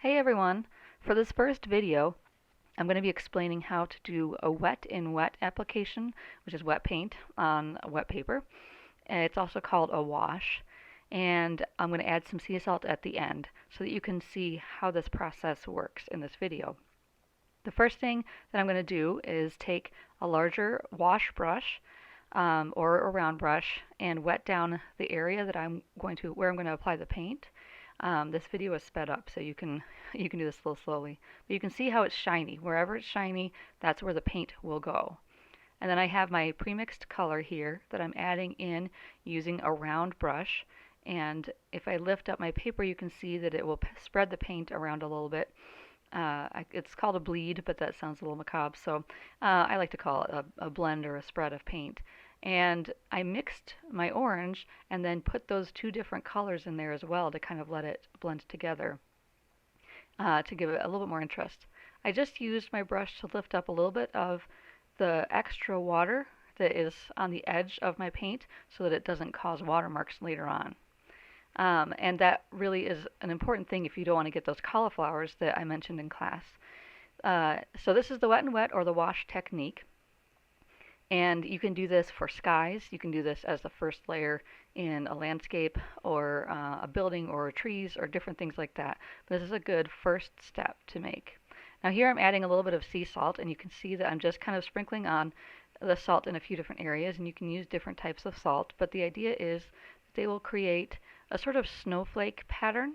Hey everyone! For this first video, I'm going to be explaining how to do a wet in wet application, which is wet paint on wet paper. It's also called a wash. And I'm going to add some sea salt at the end so that you can see how this process works in this video. The first thing that I'm going to do is take a larger wash brush or a round brush and wet down the area that where I'm going to apply the paint. This video is sped up, so you can you can do this a little slowly. But you can see how it's shiny. Wherever it's shiny, that's where the paint will go. And then I have my premixed color here that I'm adding in using a round brush. And if I lift up my paper, you can see that it will spread the paint around a little bit. It's called a bleed, but that sounds a little macabre, so I like to call it a blend or a spread of paint. And I mixed my orange and then put those two different colors in there as well to kind of let it blend together to give it a little bit more interest. I just used my brush to lift up a little bit of the extra water that is on the edge of my paint so that it doesn't cause watermarks later on. And that really is an important thing if you don't want to get those cauliflowers that I mentioned in class. So this is the wet and wet or the wash technique. And you can do this for skies. You can do this as the first layer in a landscape or a building or trees or different things like that. But this is a good first step to make. Now here I'm adding a little bit of sea salt, and you can see that I'm just kind of sprinkling on the salt in a few different areas, and you can use different types of salt. But the idea is that they will create a sort of snowflake pattern.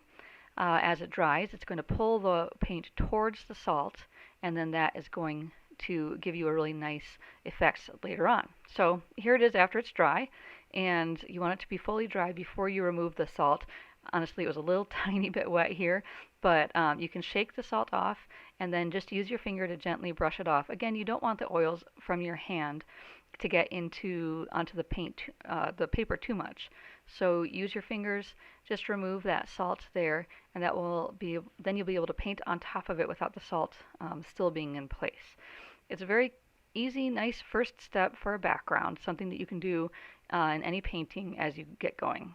As it dries, it's going to pull the paint towards the salt, and then that is going to give you a really nice effect later on. So here it is after it's dry, and you want it to be fully dry before you remove the salt. Honestly, it was a little tiny bit wet here, but you can shake the salt off and then just use your finger to gently brush it off. Again, you don't want the oils from your hand to get onto the paper too much. So use your fingers, just remove that salt there, and then you'll be able to paint on top of it without the salt still being in place. It's a very easy, nice first step for a background, something that you can do in any painting as you get going.